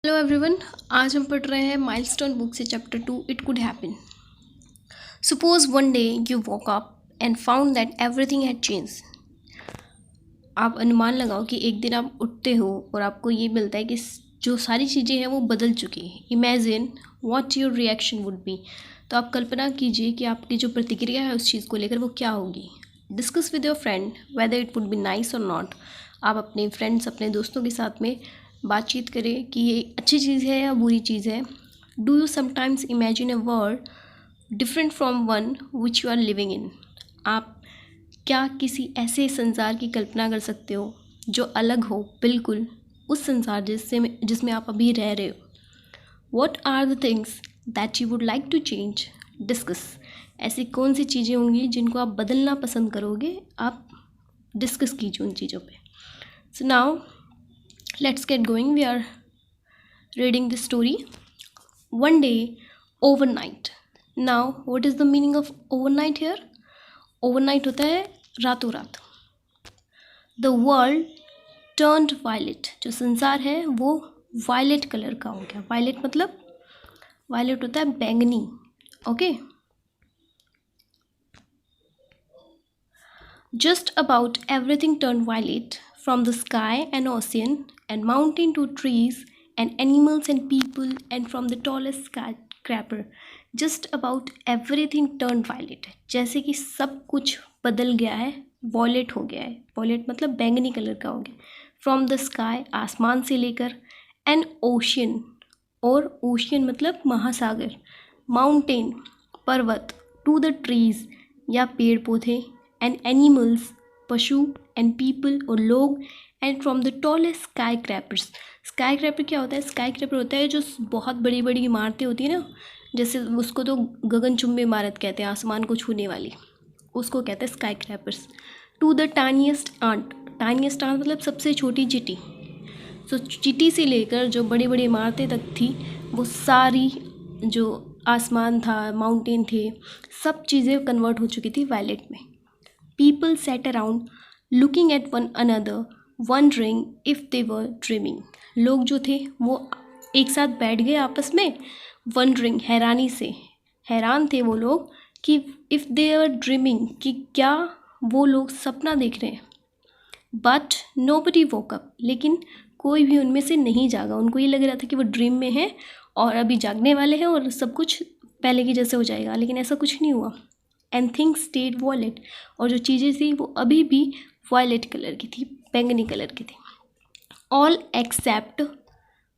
Hello everyone. आज हम पढ़ रहे हैं माइलस्टोन बुक से chapter 2 it could happen. Suppose one day you walk up and found that everything had change. आप अनुमान लगाओ कि एक दिन आप उठते हो और आपको ये मिलता है कि जो सारी चीज़ें हैं वो बदल चुकी हैं। Imagine what your reaction would be. तो आप कल्पना कीजिए कि आपकी जो प्रतिक्रिया है उस चीज़ को लेकर वो क्या होगी। Discuss with your friend whether it would be nice और नॉट। आप अपने फ्रेंड्स अपने दोस्तों के साथ में बातचीत करें कि ये अच्छी चीज़ है या बुरी चीज़ है। Do you sometimes imagine a world different from one which you are living in. आप क्या किसी ऐसे संसार की कल्पना कर सकते हो जो अलग हो बिल्कुल उस संसार जिसमें आप अभी रह रहे हो। What are the things that you would like to change. Discuss. ऐसी कौन सी चीज़ें होंगी जिनको आप बदलना पसंद करोगे। आप डिस्कस कीजिए उन चीज़ों पे। So now let's get going. We are reading this story. One day, overnight. Now, what is the meaning of overnight here? Overnight होता है रातों रात। The world turned violet. जो संसार है वो violet कलर का हो गया। Violet मतलब violet होता है बैंगनी। Okay. Just about everything turned violet, from the sky and ocean and mountain to trees and animals and people and from the tallest skyscraper. Just about everything turned violet. जैसे कि सब कुछ बदल गया है, वॉयलेट हो गया है। वॉयलेट मतलब बैंगनी कलर का हो गया। फ्रॉम द स्काई आसमान से लेकर, एंड ओशियन और ओशियन मतलब महासागर, माउंटेन पर्वत, टू द ट्रीज या पेड़ पौधे, एंड एनिमल्स पशु, एंड पीपल और लोग, and from the tallest skyscrapers. Skyscraper क्या होता है? स्काई क्रैपर होता है जो बहुत बड़ी बड़ी इमारतें होती हैं ना, जैसे उसको तो गगनचुंबी इमारत कहते हैं, आसमान को छूने वाली, उसको कहते हैं skyscrapers. To the tiniest ant. Tiniest ant मतलब सबसे छोटी चींटी। सो चींटी से लेकर जो बड़ी बड़ी इमारतें तक थी वो सारी, जो आसमान था, माउंटेन थे, सब चीज़ें कन्वर्ट हो चुकी थी वायलेट में। People sat around looking at one another, wondering if they were dreaming. लोग जो थे वो एक साथ बैठ गए आपस में, wondering हैरानी से, हैरान थे वो लोग कि if they were dreaming कि क्या वो लोग सपना देख रहे हैं। But nobody woke up. लेकिन कोई भी उनमें से नहीं जागा। उनको ये लग रहा था कि वो ड्रीम में हैं और अभी जागने वाले हैं और सब कुछ पहले की जैसे हो जाएगा, लेकिन ऐसा कुछ नहीं हुआ। And things stayed violet. और जो चीज़ें थी वो अभी भी वॉयलेट कलर की थी, बैंगनी कलर की थी। All except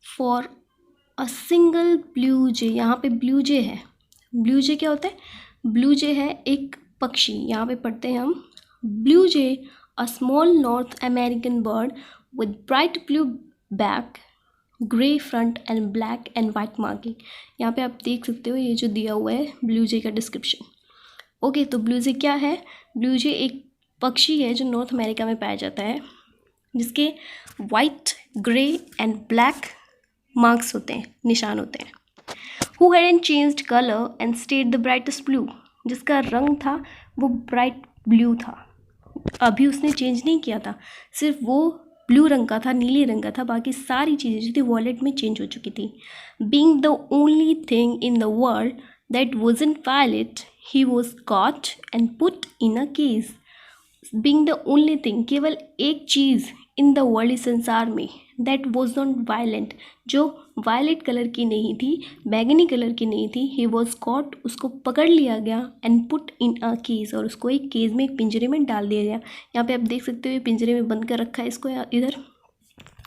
for a single blue jay. यहाँ पे ब्लू जे है। ब्लू जे क्या होता है? ब्लू जे है एक पक्षी। यहाँ पे पढ़ते हैं हम, blue J a small north American bird with bright blue back, grey front end black and white marking. यहाँ पे आप देख सकते हो ये जो दिया हुआ है ब्लू जे का डिस्क्रिप्शन। ओके, तो ब्लू जे क्या है? ब्लू जे एक पक्षी है जो नॉर्थ अमेरिका में पाया जाता है, जिसके white, grey and black marks होते हैं, निशान होते हैं। Who hadn't changed colour and stayed the brightest blue. जिसका रंग था वो ब्राइट ब्लू था, अभी उसने चेंज नहीं किया था, सिर्फ वो ब्लू रंग का था, नीले रंग का था, बाकी सारी चीज़ें जो थी वॉलेट में चेंज हो चुकी थी। Being the only thing in the world that wasn't violet, he was caught and put in a case. Being the only thing, केवल एक चीज़ इन द वर्ल्ड, इस संसार में, दैट वॉज नॉट वायलेंट, जो वायलेट कलर की नहीं थी, बैंगनी कलर की नहीं थी, ही वॉज कॉट, उसको पकड़ लिया गया, and put in a case, और उसको एक केस में, एक पिंजरे में डाल दिया गया। यहाँ पे आप देख सकते हो पिंजरे में बंद कर रखा है इसको इधर।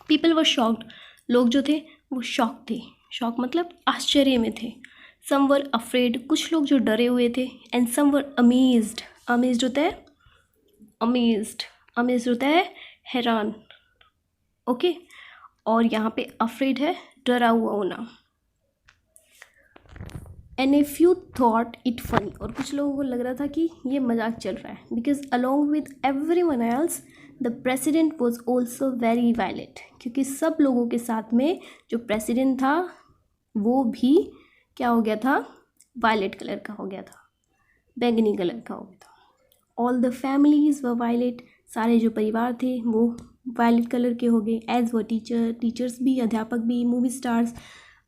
People were shocked. लोग जो थे वो शॉक थे। शॉक मतलब आश्चर्य में थे। Some were afraid. कुछ लोग जो डरे हुए थे। And some were amazed. Amazed होता है अमेज्ड होता है हैरान। ओके, और यहाँ पे अफ्रेड है डरा हुआ होना। And if you thought it funny. और कुछ लोगों को लग रहा था कि ये मजाक चल रहा है। Because along with every one else the president was also very violet. क्योंकि सब लोगों के साथ में जो प्रेसिडेंट था वो भी क्या हो गया था? वायलेट कलर का हो गया था, बैंगनी कलर का हो गया था। ऑल द फैमिलीज व वायलेट। सारे जो परिवार थे वो वायलेट कलर के हो गए। एज वो टीचर्स भी, अध्यापक भी, मूवी स्टार्स,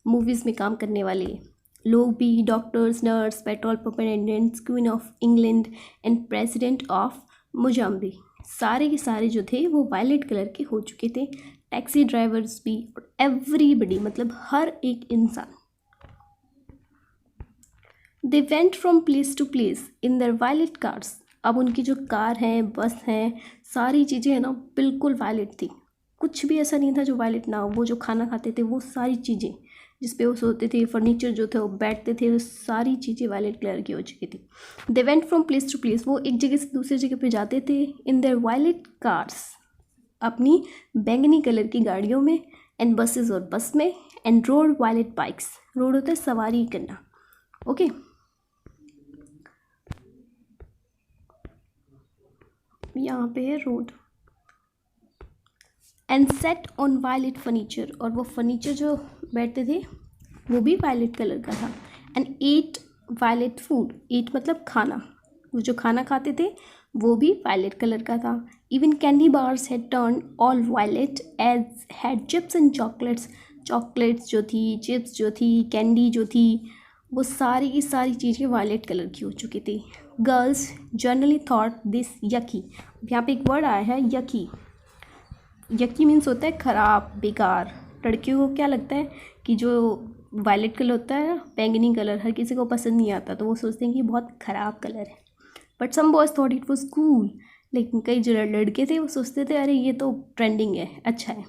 मूवीज़ में काम करने वाले लोग भी, doctors, nurse, petrol pump attendants, queen of England and president of Mozambique, सारे के सारे जो थे वो वायलेट कलर के हो चुके थे। टैक्सी ड्राइवर्स भी, और एवरीबडी, मतलब हर एक इंसान। They went from place to place in their violet cars. अब उनकी जो कार है, बस है, सारी चीज़ें है ना बिल्कुल वायलेट थी। कुछ भी ऐसा नहीं था जो वायलेट ना हो। वो जो खाना खाते थे, वो सारी चीज़ें जिस पे वो सोते थे, फर्नीचर जो थे वो बैठते थे, वो सारी चीज़ें वायलेट कलर की हो चुकी थी। They went from place to place, वो एक जगह से दूसरी जगह पे जाते थे इन देयर वायलेट कार्स, अपनी बैंगनी कलर की गाड़ियों में, एंड बसेस, और बस में, and rode violet bikes. Rode होता है सवारी करना, ओके। यहाँ पे है rode. And sat on violet furniture, और वो फर्नीचर जो बैठते थे वो भी वायलेट कलर का था। एंड ईट वायलेट फूड, ईट मतलब खाना, वो जो खाना खाते थे वो भी वायलेट कलर का था। Even candy bars had turn all violet as had chips and chocolates, chocolates जो थी, चिप्स जो थी, कैंडी जो थी, वो सारी की सारी चीज़ें वायलेट कलर की हो चुकी थी। गर्ल्स जनरली थॉट दिस यकी, यहाँ पे एक वर्ड आया है यकी। यकी मीन्स होता है ख़राब, बेकार। लड़कियों को क्या लगता है कि जो वायलेट कलर होता है, बैंगनी कलर, हर किसी को पसंद नहीं आता, तो वो सोचते हैं कि बहुत ख़राब कलर है। But some boys thought it was cool, लेकिन कई जो लड़के थे वो सोचते थे अरे ये तो ट्रेंडिंग है, अच्छा है।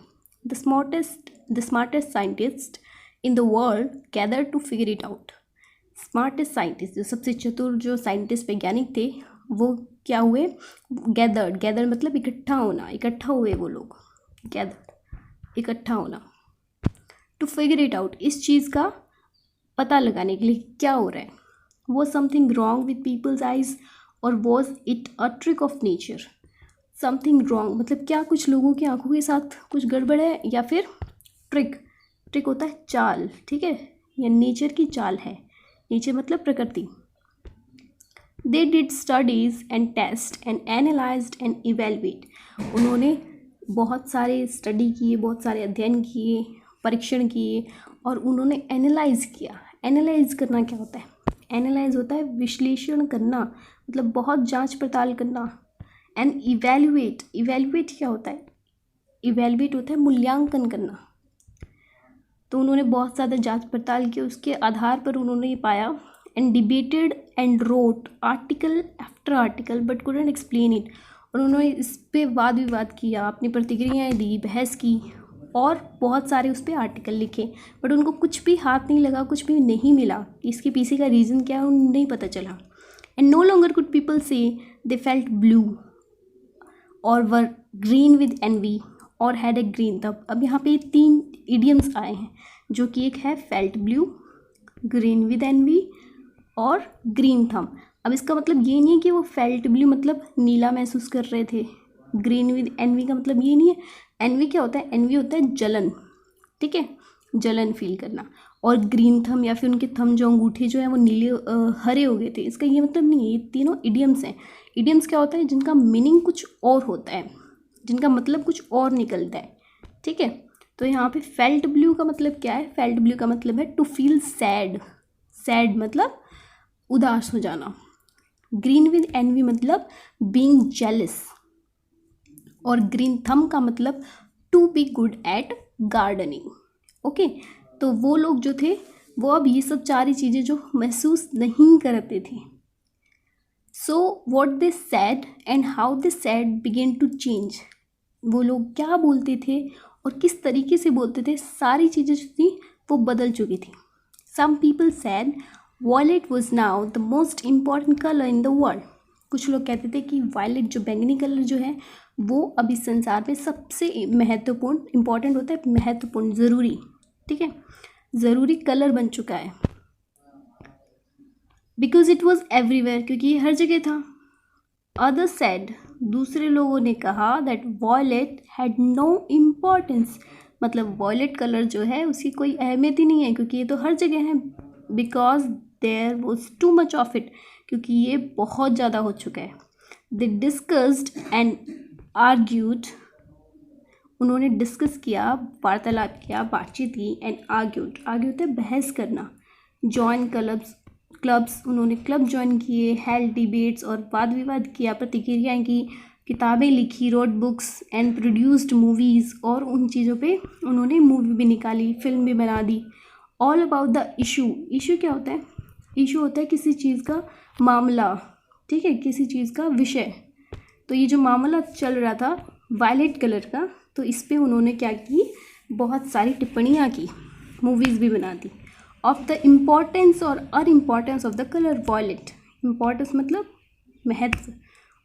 The smartest scientist in the world gather to figure it out. Smartest scientist, जो सबसे चतुर जो साइंटिस्ट वैज्ञानिक थे, वो क्या हुए, गैदर मतलब इकट्ठा होना, इकट्ठा हुए वो लोग, गैदर इकट्ठा होना, टू फिगर इट आउट, इस चीज़ का पता लगाने के लिए क्या हो रहा है। Was something wrong with people's eyes, और was it a trick of nature. Something wrong मतलब क्या कुछ लोगों की आंखों के साथ कुछ गड़बड़ है, या फिर ट्रिक होता है चाल, ठीक है, या नेचर की चाल है। नेचर मतलब प्रकृति। They did studies and test and analysed and evaluate, उन्होंने बहुत सारे स्टडी किए, बहुत सारे अध्ययन किए, परीक्षण किए, और उन्होंने एनालाइज किया। एनालाइज करना क्या होता है, एनालाइज होता है विश्लेषण करना, मतलब बहुत जांच पड़ताल करना। एंड इवेलुएट क्या होता है, इवेलुएट होता है मूल्यांकन करना। तो उन्होंने बहुत ज़्यादा जांच पड़ताल की, उसके आधार पर उन्होंने ये पाया। And debated and wrote article after article but couldn't explain it, और उन्होंने इस पर वाद विवाद किया, अपनी प्रतिक्रियाएं दी, बहस की, और बहुत सारे उस पर आर्टिकल लिखे, बट उनको कुछ भी हाथ नहीं लगा, कुछ भी नहीं मिला। इसके पीछे का रीज़न क्या है उन्हें नहीं पता चला। And no longer could people say they felt blue or were green with envy or had a green thumb. अब यहाँ पे 3 इडियम्स आए हैं, जो कि एक है felt blue, green with envy और ग्रीन थंब। अब इसका मतलब ये नहीं है कि वो फेल्ट ब्लू मतलब नीला महसूस कर रहे थे, ग्रीन विद एनवी का मतलब ये नहीं है। एनवी क्या होता है, एनवी होता है जलन, ठीक है, जलन फील करना। और ग्रीन थंब या फिर उनके थंब जो अंगूठे जो है वो नीले हरे हो गए थे, इसका ये मतलब नहीं है। ये तीनों इडियम्स हैं। इडियम्स क्या होता है, जिनका मीनिंग कुछ और होता है, जिनका मतलब कुछ और निकलता है, ठीक है। तो यहाँ पे फेल्ट ब्लू का मतलब क्या है, फेल्ट ब्लू का मतलब है टू फील सैड, सैड मतलब उदास हो जाना। ग्रीन विद एनवी मतलब बीइंग जेलस, और ग्रीन थंब का मतलब to be good at gardening, okay. तो वो लोग जो थे वो अब ये सब 4 चीज़ें जो महसूस नहीं करते थे। So what they said and how they said begin to change, वो लोग क्या बोलते थे और किस तरीके से बोलते थे, सारी चीज़ें जो थी वो बदल चुकी थी। Some people said violet was now the most important colour in the world, कुछ लोग कहते थे कि वायलेट जो बैंगनी कलर जो है वो अभी संसार में सबसे महत्वपूर्ण, इम्पॉर्टेंट होता है, महत्वपूर्ण, ज़रूरी, ठीक है, ज़रूरी कलर बन चुका है। बिकॉज इट वॉज एवरीवेयर, क्योंकि ये हर जगह था। अदर सेड, दूसरे लोगों ने कहा that violet had no importance, मतलब वॉयलेट कलर जो है उसकी कोई अहमियत ही नहीं है, क्योंकि ये तो हर जगह है। Because there was too much of it, क्योंकि ये बहुत ज़्यादा हो चुका है। दे डिस्कस्ड एंड आर्ग्यूड उन्होंने डिस्कस किया, वार्तालाप किया, बातचीत की। एंड आर्ग्यूड, आर्ग्यू होता है बहस करना। जॉइन क्लब्स, उन्होंने क्लब ज्वाइन किए। हेल्ड डिबेट्स, और वाद विवाद किया, प्रतिक्रियाएं की, किताबें लिखी, road books and produced movies, और उन चीज़ों पे उन्होंने मूवी भी निकाली, फिल्म भी बना दी। All about the issue. Issue क्या होता है? इशू होता है किसी चीज़ का मामला, ठीक है, किसी चीज़ का विषय। तो ये जो मामला चल रहा था वायलेट कलर का, तो इस पे उन्होंने क्या की, बहुत सारी टिप्पणियाँ की, मूवीज़ भी बना दी। ऑफ द इम्पॉर्टेंस और unimportance of the colour violet. Importance मतलब महत्व,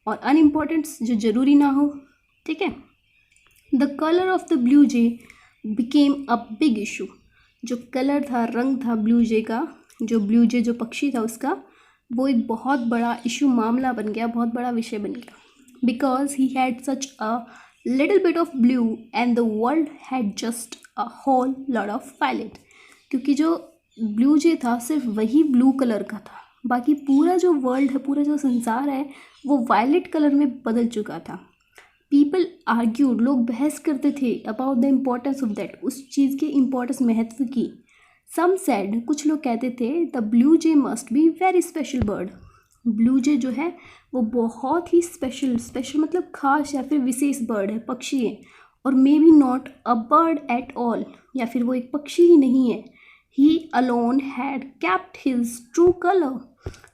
और अनइम्पॉर्टेंस जो ज़रूरी ना हो, ठीक है। The colour of the blue J became a big issue. जो कलर था, रंग था ब्लू जे का, जो ब्लू जे जो पक्षी था उसका, वो एक बहुत बड़ा इशू, मामला बन गया, बहुत बड़ा विषय बन गया। Because he had such a little bit of blue and the world had just a whole lot of violet. क्योंकि जो ब्लू जे था सिर्फ वही ब्लू कलर का था, बाकी पूरा जो वर्ल्ड है, पूरा जो संसार है, वो वायलेट कलर में बदल चुका था। पीपल आर्ग्यूड, लोग बहस करते थे about the importance of that, उस चीज़ के इम्पोर्टेंस, महत्व की। सम सेड, कुछ लोग कहते थे, the blue jay must be very special bird. Blue jay जो है वो बहुत ही स्पेशल मतलब खास या फिर विशेष बर्ड है, पक्षी है। और may be not a bird at all, या फिर वो एक पक्षी ही नहीं है। ही alone had kept his true colour,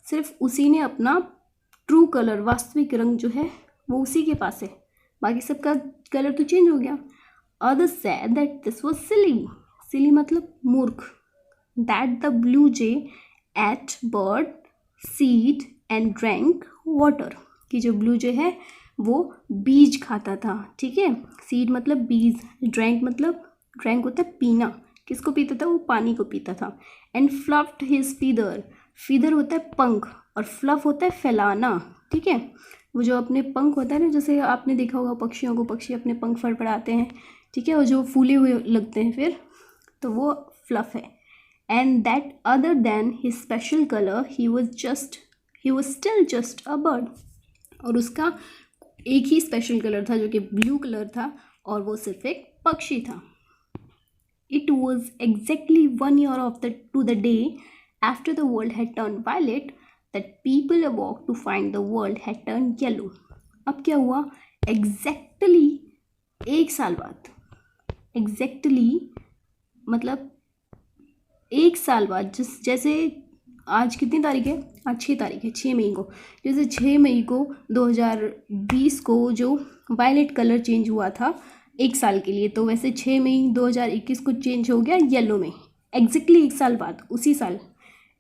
सिर्फ उसी ने अपना ट्रू कलर, वास्तविक रंग जो है वो उसी के पास है, बाकी सबका कलर तो चेंज हो गया। Others said that this was silly, silly मतलब मूर्ख। That the blue jay ate bird seed and drank water, कि जो ब्लू जे है वो बीज खाता था, ठीक है। सीड मतलब बीज, ड्रैंक मतलब, ड्रैंक होता है पीना, किसको पीता था? वो पानी को पीता था। एंड फ्लफ्ड हिज फीदर, फीदर होता है पंख, और फ्लफ होता है फैलाना, ठीक है। वो जो अपने पंख होता है ना, जैसे आपने देखा होगा पक्षियों को, पक्षी अपने पंख फड़फड़ाते हैं, ठीक है, वो जो फूले हुए लगते हैं फिर, तो वो फ्लफ है। And that other than his special colour he was still just a bird, और उसका एक ही स्पेशल कलर था जो कि ब्लू कलर था, और वो सिर्फ एक पक्षी था। It was exactly 1 year to the day after the world had turned violet that people awoke to find the world had turned yellow. अब क्या हुआ? Exactly 1 साल बाद, exactly मतलब 1 साल बाद, जैसे आज कितनी तारीख है? आज 6 तारीख है, 6 मई को। जैसे 6 मई को 2020 को जो वायलेट कलर चेंज हुआ था 1 साल के लिए, तो वैसे 6 मई 2021 को चेंज हो गया येलो में, एग्जैक्टली 1 साल बाद, उसी साल।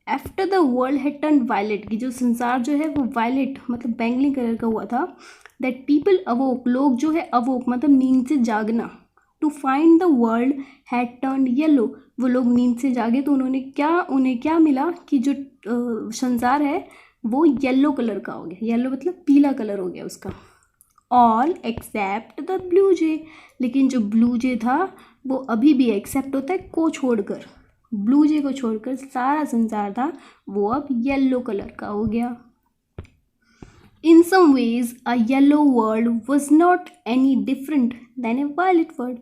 After the world had turn violet, की जो संसार जो है वो वायलेट मतलब बैंगनी कलर का हुआ था। दैट पीपल अवोक, लोग जो है अवोक मतलब नींद से जागना। To find the world had turn yellow, वो लोग नींद से जागे तो उन्हें क्या मिला कि जो संसार है वो येलो कलर का हो गया। येलो मतलब पीला कलर हो गया उसका। ऑल एक्सेप्ट द ब्लू जे, लेकिन जो ब्लू जे था वो अभी भी एक्सेप्ट होता है को छोड़कर, ब्लू जे को छोड़कर सारा संसार था वो अब येलो कलर का हो गया। In some ways a yellow world was not any different than a violet world.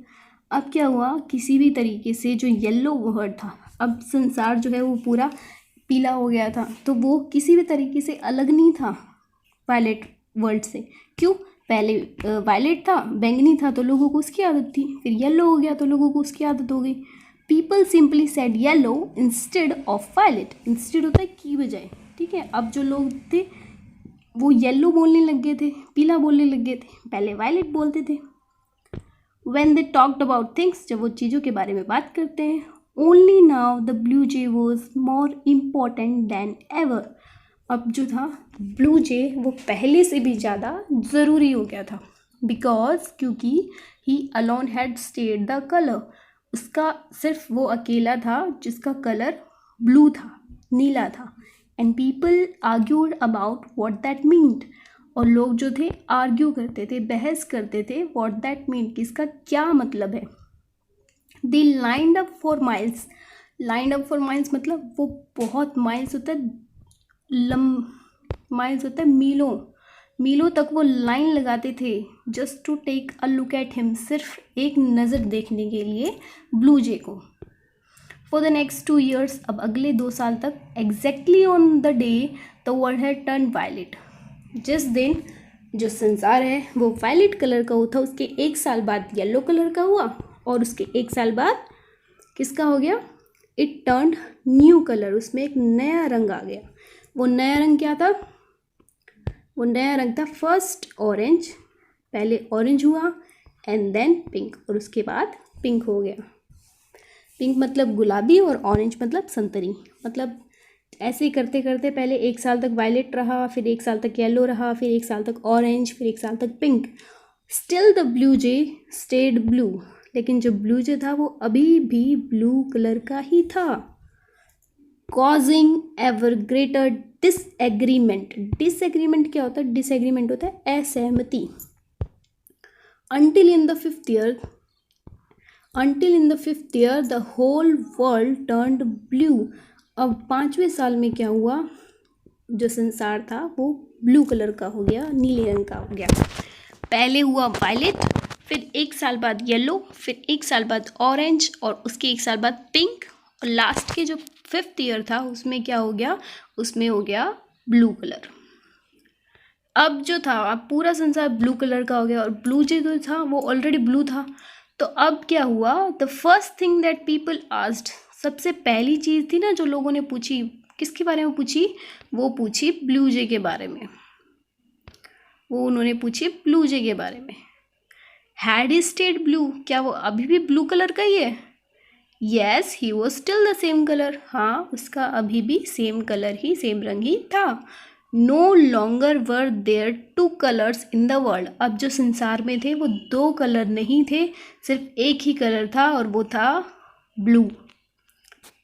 अब क्या हुआ, किसी भी तरीके से जो येलो वर्ल्ड था, अब संसार जो है वो पूरा पीला हो गया था, तो वो किसी भी तरीके से अलग नहीं था वायलेट वर्ल्ड से। क्यों? पहले वायलेट था, बैंगनी था, तो लोगों को उसकी आदत थी, फिर येलो हो गया तो लोगों को उसकी आदत हो गई। People simply said yellow instead of violet, instead होता है की बजाय, ठीक है। अब जो लोग थे वो येलो बोलने लग गए थे, पीला बोलने लग गए थे, पहले वायलेट बोलते थे। When they talked about things, जब वो चीज़ों के बारे में बात करते हैं, only now the blue jay was more important than ever। अब जो था ब्लू जे वो पहले से भी ज़्यादा ज़रूरी हो गया था। बिकॉज क्योंकि ही alone had state the colour, उसका सिर्फ वो अकेला था जिसका कलर ब्लू था, नीला था। And people argued about what that meant, और लोग जो थे आर्ग्यू करते थे, बहस करते थे, व्हाट दैट मीन, कि इसका क्या मतलब है। They lined up for miles, lined up for miles मतलब वो बहुत, माइल्स होता है माइल्स होता है मीलों, मीलों तक वो लाइन लगाते थे just to take a look at him, सिर्फ एक नज़र देखने के लिए ब्लू जे को। फॉर द नेक्स्ट 2 years, अब अगले 2 साल तक, exactly on the day the world had turn violet, जिस दिन जो संसार है वो वायलेट कलर का हुआ था, उसके 1 साल बाद येलो कलर का हुआ, और उसके 1 साल बाद किसका हो गया? इट टर्न न्यू कलर, उसमें एक नया रंग आ गया। वो नया रंग क्या था? वो नया रंग था फर्स्ट ऑरेंज, पहले ऑरेंज हुआ एंड देन पिंक, और उसके बाद पिंक हो गया। पिंक मतलब गुलाबी और ऑरेंज मतलब संतरी। मतलब ऐसे ही करते करते पहले 1 साल तक वायलेट रहा, फिर 1 साल तक येलो रहा, फिर 1 साल तक ऑरेंज, फिर 1 साल तक pink. Still the blue jay stayed blue, लेकिन जो ब्लू जे था वो अभी भी ब्लू कलर का ही था, causing ever greater disagreement. Disagreement क्या होता है? डिसएग्रीमेंट होता है असहमति। until in the fifth year the whole world turned blue। अब 5वें साल में क्या हुआ? जो संसार था वो ब्लू कलर का हो गया, नीले रंग का हो गया। पहले हुआ वायलेट, फिर 1 साल बाद येलो, फिर 1 साल बाद ऑरेंज, और उसके 1 साल बाद पिंक, और लास्ट के जो 5th ईयर था उसमें क्या हो गया? उसमें हो गया ब्लू कलर। अब जो था, अब पूरा संसार ब्लू कलर का हो गया, और ब्लू जो था वो ऑलरेडी ब्लू था। तो अब क्या हुआ? The first thing that people asked, सबसे पहली चीज़ थी ना जो लोगों ने पूछी, किसके बारे में पूछी? वो पूछी ब्लू जे के बारे में। वो उन्होंने पूछी ब्लू जे के बारे में। हैड ही स्टेड ब्लू, क्या वो अभी भी ब्लू कलर का ही है? Yes, he was still the same colour, हाँ उसका अभी भी सेम कलर ही, सेम रंग ही था। No longer were there 2 colours in the world, अब जो संसार में थे वो 2 कलर नहीं थे, सिर्फ एक ही कलर था, और वो था ब्लू।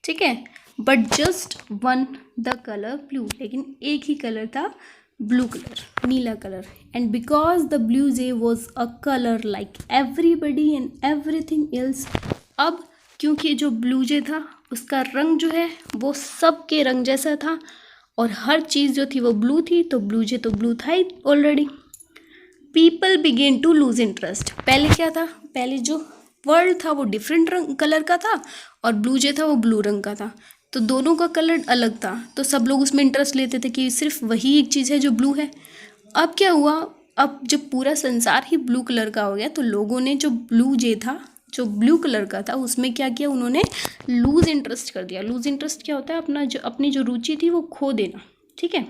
ठीक है, but just one the colour blue, लेकिन एक ही कलर था, blue colour, Neela colour. And because the blue J was a colour like everybody and everything else, अब क्योंकि जो ब्लू जे था उसका रंग जो है वो सबके रंग जैसा था, और हर चीज़ जो थी वो ब्लू थी, तो ब्लू जे तो ब्लू था ही already. People begin to lose interest, पहले क्या था? पहले जो वर्ल्ड था वो डिफरेंट रंग कलर का था, और ब्लू जे था वो ब्लू रंग का था, तो दोनों का कलर अलग था, तो सब लोग उसमें इंटरेस्ट लेते थे कि सिर्फ वही एक चीज़ है जो ब्लू है। अब क्या हुआ? अब जब पूरा संसार ही ब्लू कलर का हो गया, तो लोगों ने जो ब्लू जे था, जो ब्लू कलर का था, उसमें क्या किया? उन्होंने लूज इंटरेस्ट कर दिया। लूज इंटरेस्ट क्या होता है? अपनी जो रुचि थी वो खो देना। ठीक है,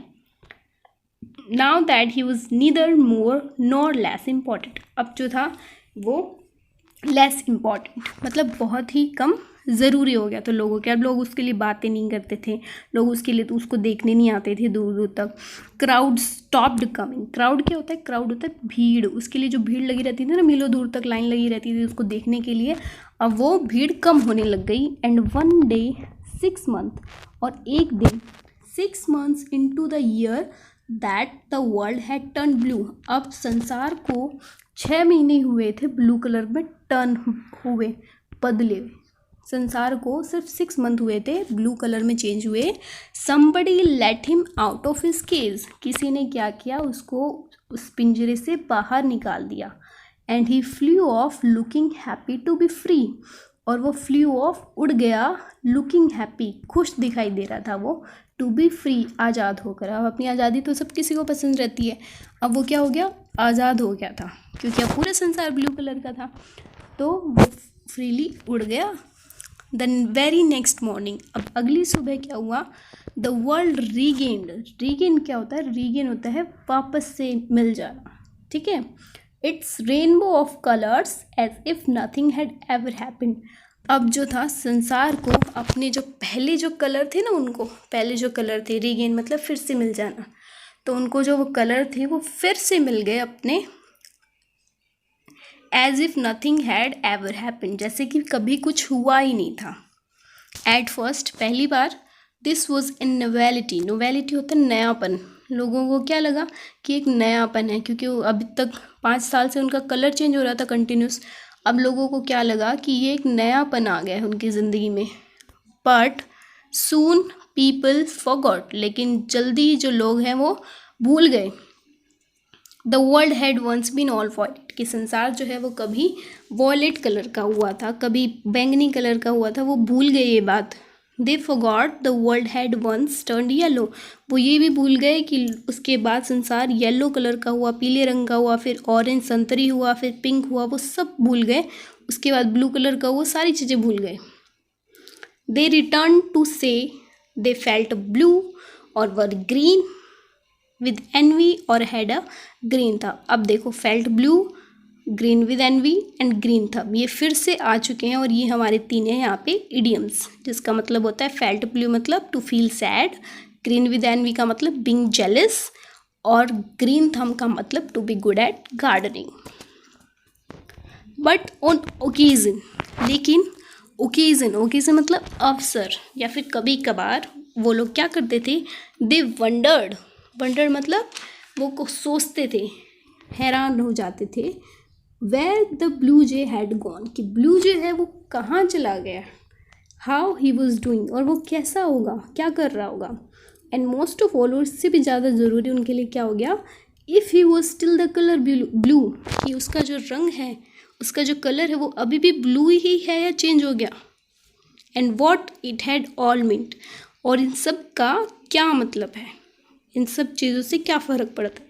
now that he was neither more nor less important, अब जो था वो लेस इम्पॉर्टेंट मतलब बहुत ही कम ज़रूरी हो गया। तो लोगों के, अब लोग उसके लिए बातें नहीं करते थे, लोग उसके लिए तो उसको देखने नहीं आते थे दूर दूर तक। क्राउड स्टॉप्ड कमिंग, क्राउड क्या होता है? क्राउड होता है भीड़, उसके लिए जो भीड़ लगी रहती थी ना, मीलों दूर तक लाइन लगी रहती थी उसको देखने के लिए, अब वो भीड़ कम होने लग गई। एंड वन डे 6 month, और एक दिन 6 months into the year that the world had turned blue, अब संसार को 6 महीने हुए थे ब्लू कलर में टर्न हुए, बदले। संसार को सिर्फ 6 month हुए थे, ब्लू कलर में चेंज हुए। somebody let him out of his cage, किसी ने क्या किया? उसको उस पिंजरे से बाहर निकाल दिया। and he flew off looking happy to be free, और वो फ्लू ऑफ उड़ गया, लुकिंग हैप्पी, खुश दिखाई दे रहा था वो, टू बी फ्री, आज़ाद होकर। अब अपनी आज़ादी तो सब किसी को पसंद रहती है, अब वो क्या हो गया? आज़ाद हो गया था, क्योंकि अब पूरा संसार ब्लू कलर का था, तो वो फ्रीली उड़ गया। द वेरी नेक्स्ट मॉर्निंग, अब अगली सुबह क्या हुआ? द वर्ल्ड रीगेन्ड, रीगेन क्या होता है? रीगेन होता है वापस से मिल जाना। ठीक है, it's rainbow of colours as if nothing had ever happened, अब जो था संसार को अपने जो पहले जो कलर थे ना, उनको पहले जो कलर थे, रीगेन मतलब फिर से मिल जाना, तो उनको जो वो कलर थे वो फिर से मिल गए अपने, as if nothing had ever happened, जैसे कि कभी कुछ हुआ ही नहीं था। एट फर्स्ट, पहली बार, this was in novelty, novelty होता है नयापन, लोगों को क्या लगा कि एक नयापन है, क्योंकि वो अभी तक 5 साल से उनका कलर चेंज हो रहा था कंटिन्यूस, अब लोगों को क्या लगा कि ये एक नयापन आ गया है उनकी ज़िंदगी में। बट सून पीपल फॉरगॉट, लेकिन जल्दी जो लोग हैं वो भूल गए। The world had once been all violet, कि संसार जो है वो कभी वॉयलेट कलर का हुआ था, कभी बैंगनी कलर का हुआ था, वो भूल गए ये बात। They forgot the world had once turned yellow, वो ये भी भूल गए कि उसके बाद संसार येलो कलर का हुआ, पीले रंग का हुआ, फिर ऑरेंज संतरी हुआ, फिर पिंक हुआ, वो सब भूल गए। उसके बाद ब्लू कलर का हुआ, सारी चीज़ें भूल गए। दे रिटर्न टू से they felt blue or were green with envy or had a green था। अब देखो, felt blue, green with envy and green था, ये फिर से आ चुके हैं और ये हमारे तीन हैं यहाँ पे इडियम्स, जिसका मतलब होता है फेल्ट ब्लू मतलब to feel sad, green with envy का मतलब बीइंग जेलस, और ग्रीन थम का मतलब to be good at gardening. But on occasion, लेकिन ओकेजन मतलब अवसर या फिर कभी कभार, वो लोग क्या करते थे, दे वंडर्ड मतलब वो को सोचते थे, हैरान हो जाते थे, where the blue jay had gone, कि ब्लू जे है वो कहाँ चला गया, हाउ ही वॉज डूइंग, और वो कैसा होगा, क्या कर रहा होगा, एंड मोस्ट ऑफ ऑल, और इससे भी ज़्यादा ज़रूरी उनके लिए क्या हो गया, if he was still the colour blue, कि उसका जो रंग है, उसका जो कलर है वो अभी भी ब्लू ही है या चेंज हो गया, and what it had all meant, और इन सब का क्या मतलब है, इन सब चीज़ों से क्या फ़र्क पड़ता है।